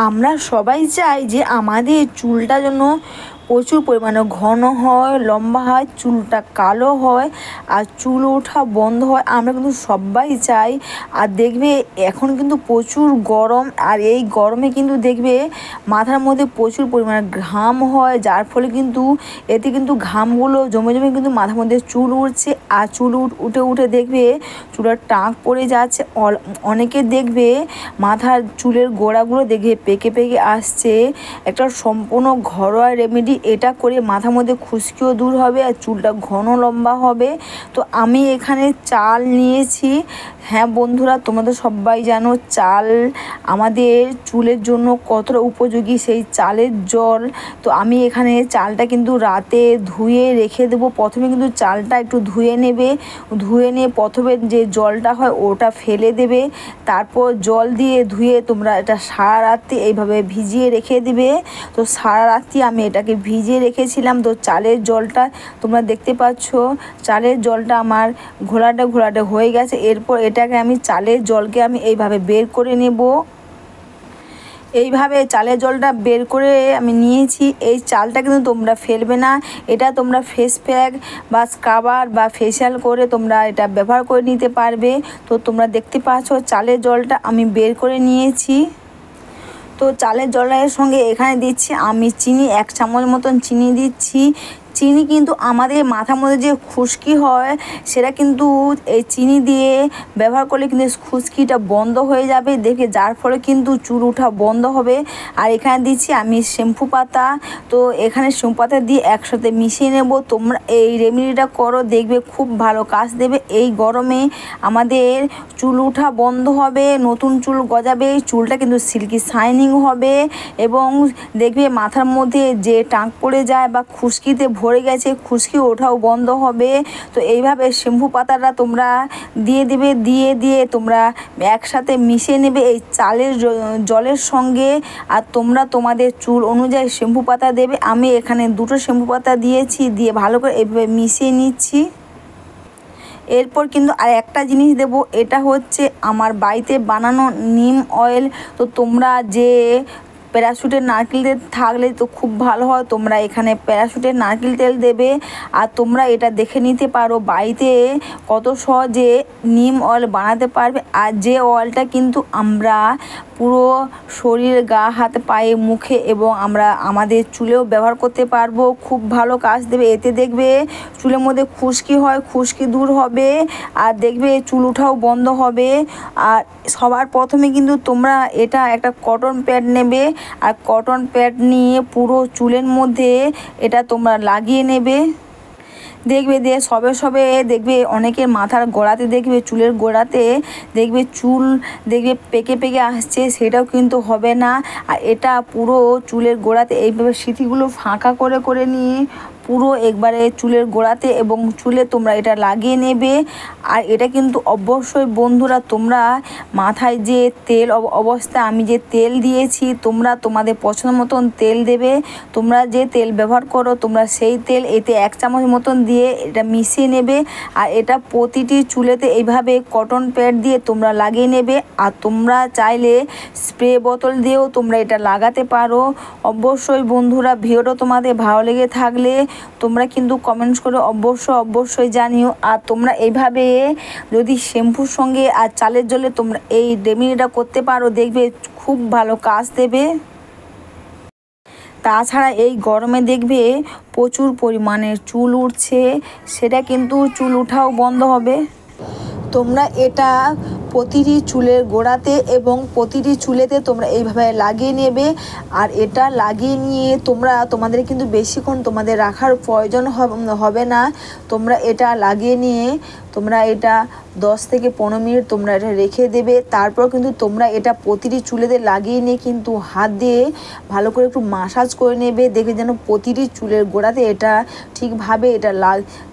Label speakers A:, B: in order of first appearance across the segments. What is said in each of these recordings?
A: আমরা সবাই চাই যে আমাদের চুলটা যেন প্রচুর পরিমাণে ঘন হয়, লম্বা হয়, চুলটা কালো হয় আর চুল ওঠা বন্ধ হয়। আমরা কিন্তু সবাই চাই। আর দেখবে এখন কিন্তু প্রচুর গরম, আর এই গরমে কিন্তু দেখবে মাথার মধ্যে প্রচুর পরিমাণে ঘাম হয়, যার ফলে কিন্তু এতে কিন্তু ঘামগুলো জমে জমে কিন্তু মাথার মধ্যে চুল উঠছে। আর চুল উঠে উঠে দেখবে চুলের টাক পড়ে যাচ্ছে। অনেকে দেখবে মাথার চুলের গোড়াগুলো দেখবে পেকে পেকে আসছে। একটা সম্পূর্ণ ঘরোয়া রেমেডি, এটা করে মাথার মধ্যে খুশকিও দূর হবে আর চুলটা ঘন লম্বা হবে। তো আমি এখানে চাল নিয়েছি। হ্যাঁ বন্ধুরা, তোমরা তো সবাই জানো চাল আমাদের চুলের জন্য কতটা উপযোগী, সেই চালের জল। তো আমি এখানে চালটা কিন্তু রাতে ধুয়ে রেখে দেবো। প্রথমে কিন্তু চালটা একটু ধুয়ে নেবে, ধুয়ে নিয়ে প্রথমে যে জলটা হয় ওটা ফেলে দেবে, তারপর জল দিয়ে ধুয়ে তোমরা এটা সারা রাত্রি এইভাবে ভিজিয়ে রেখে দিবে। তো সারা রাত্রি আমি এটাকে ভিজিয়ে রেখেছিলাম। তো চালের জলটা তোমরা দেখতে পাচ্ছ, চালের জলটা আমার ঘোলাটে ঘোলাটে হয়ে গেছে। এরপর এটাকে আমি চালের জলকে আমি এইভাবে বের করে নেব। এইভাবে চালের জলটা বের করে আমি নিয়েছি। এই চালটা কিন্তু তোমরা ফেলবে না, এটা তোমরা ফেস প্যাক বা স্ক্রাবার বা ফেশিয়াল করে তোমরা এটা ব্যবহার করে নিতে পারবে। তো তোমরা দেখতে পাচ্ছ চালের জলটা আমি বের করে নিয়েছি। তো চালের জলের সঙ্গে এখানে দিচ্ছি আমি চিনি, 1 চামচ মতন চিনি দিচ্ছি। চিনি কিন্তু আমাদের মাথার মধ্যে যে খুশকি হয় সেটা কিন্তু এই চিনি দিয়ে ব্যবহার করলে কিন্তু খুশকিটা বন্ধ হয়ে যাবে দেখে, যার ফলে কিন্তু চুল ওঠা বন্ধ হবে। আর এখানে দিচ্ছি আমি শ্যাম্পু পাতা। তো এখানে শ্যাম্পু পাতা দিয়ে একসাথে মিশিয়ে নেব। তোমরা এই রেমেডিটা করো, দেখবে খুব ভালো কাজ দেবে। এই গরমে আমাদের চুল ওঠা বন্ধ হবে, নতুন চুল গজাবে, চুলটা কিন্তু সিল্কি শাইনিং হবে এবং দেখবে মাথার মধ্যে যে টাক পড়ে যায় বা খুশকিতে ভরে গেছে, খুশকি ওঠাও বন্ধ হবে। তো এইভাবে শ্যাম্পু পাতাটা তোমরা দিয়ে দেবে, দিয়ে তোমরা একসাথে মিশিয়ে নেবে এই চালের জলের সঙ্গে। আর তোমরা তোমাদের চুল অনুযায়ী শ্যাম্পু পাতা দেবে। আমি এখানে 2টো শ্যাম্পু পাতা দিয়েছি, দিয়ে ভালো করে এইভাবে মিশিয়ে নিচ্ছি। এরপর কিন্তু আর একটা জিনিস দেব, এটা হচ্ছে আমার বাড়িতে বানানো নিম অয়েল। তো তোমরা যে প্যারাশুটের নারকেল তেল থাকলে তো খুব ভালো হয়, তোমরা এখানে প্যারাশুটের নারকেল তেল দেবে। আর তোমরা এটা দেখে নিতে পারো বাড়িতে কত সহজে নিম অয়েল বানাতে পারবে। আর যে অয়েলটা কিন্তু আমরা পুরো শরীর, গা, হাত, পায়ে, মুখে এবং আমরা আমাদের চুলেও ব্যবহার করতে পারবো, খুব ভালো কাজ দেবে। এতে দেখবে চুলের মধ্যে খুশকি হয়, খুশকি দূর হবে আর দেখবে চুল ওঠাও বন্ধ হবে। আর সবার প্রথমে কিন্তু তোমরা এটা একটা কটন প্যাড নেবে, আর কটন প্যাড নিয়ে পুরো চুলের মধ্যে এটা তোমরা লাগিয়ে নেবে। দেখবে সবে দেখবে অনেকের মাথার গোড়াতে দেখবে, চুলের গোড়াতে দেখবে চুল দেখবে পেকে পেকে আসছে, সেটাও কিন্তু হবে না। আর এটা পুরো চুলের গোড়াতে এইভাবে সিঁথিগুলো ফাঁকা করে করে নিয়ে পুরো একবারে চুলের গোড়াতে এবং চুলে তোমরা এটা লাগিয়ে নেবে। আর এটা কিন্তু অবশ্যই বন্ধুরা তোমরা মাথায় যে তেল অবস্থায় আমি যে তেল দিয়েছি, তোমরা তোমাদের পছন্দ মতন তেল দেবে। তোমরা যে তেল ব্যবহার করো তোমরা সেই তেল এতে 1 চামচ মতন দিয়ে এটা মিশিয়ে নেবে। আর এটা প্রতিটি চুলেতে এইভাবে কটন প্যাড দিয়ে তোমরা লাগিয়ে নেবে। আর তোমরা চাইলে স্প্রে বোতল দিয়েও তোমরা এটা লাগাতে পারো। অবশ্যই বন্ধুরা ভিডিওটা তোমাদের ভালো লেগে থাকলে তোমরা কিন্তু কমেন্টস করে অবশ্যই জানিও। আর তোমরা এইভাবে যদি শ্যাম্পুর সঙ্গে আর চালের জলে তোমরা এই রেমেডিটা করতে পারো, দেখবে খুব ভালো কাজ দেবে। তাছাড়া এই গরমে দেখবে প্রচুর পরিমাণে চুল উঠছে, সেটা কিন্তু চুল ওঠাও বন্ধ হবে। তোমরা এটা প্রতিটি চুলের গোড়াতে এবং প্রতিটি চুলেতে তোমরা এইভাবে লাগিয়ে নেবে। আর এটা লাগিয়ে নিয়ে তোমরা তোমাদের কিন্তু বেশিক্ষণ তোমাদের রাখার প্রয়োজন হবে না। তোমরা এটা লাগিয়ে নিয়ে তোমরা এটা 10 থেকে 15 মিনিট তোমরা এটা রেখে দেবে। তারপর কিন্তু তোমরা এটা প্রতিটি চুলেতে লাগিয়ে নিয়ে কিন্তু হাত দিয়ে ভালো করে একটু মাসাজ করে নেবে, দেখে যেন প্রতিটি চুলের গোড়াতে এটা ঠিকভাবে এটা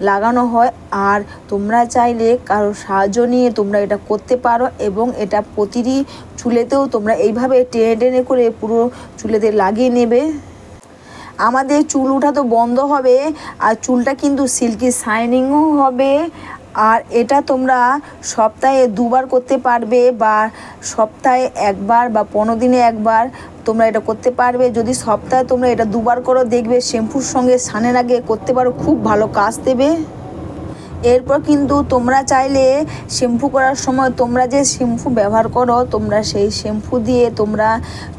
A: লাগানো হয়। আর তোমরা চাইলে কারো সাহায্য নিয়ে তোমরা এটা করতে পারো এবং এটা প্রতিটি চুলেতেও তোমরা এইভাবে টেনে টেনে করে পুরো চুলেতে লাগিয়ে নেবে। আমাদের চুল ওঠা তো বন্ধ হবে আর চুলটা কিন্তু সিল্কি শাইনিংও হবে। আর এটা তোমরা সপ্তাহে 2বার করতে পারবে, বা সপ্তাহে 1বার বা 15 দিনে 1বার তোমরা এটা করতে পারবে। যদি সপ্তাহে তোমরা এটা 2বার করো, দেখবে শ্যাম্পুর সঙ্গে স্নানের আগে করতে পারো, খুব ভালো কাজ দেবে। এরপর কিন্তু তোমরা চাইলে শ্যাম্পু করার সময় তোমরা যে শ্যাম্পু ব্যবহার করো তোমরা সেই শ্যাম্পু দিয়ে তোমরা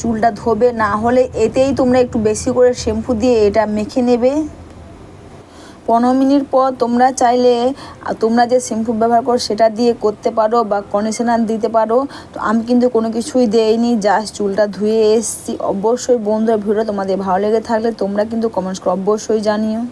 A: চুলটা ধোবে, না হলে এতেই তোমরা একটু বেশি করে শ্যাম্পু দিয়ে এটা মেখে নেবে। 15 মিনিট পর তোমরা চাইলে তোমরা যে শ্যাম্পু ব্যবহার করো সেটা দিয়ে করতে পারো, বা কন্ডিশনার দিতে পারো। তো আমি কিন্তু কোনো কিছুই দেইনি, জাস্ট চুলটা ধুয়ে এসেছি। অবশ্যই বন্ধুরা, ভিডিওটা তোমাদের ভালো লেগে থাকলে তোমরা কিন্তু কমেন্টস করে অবশ্যই জানিও।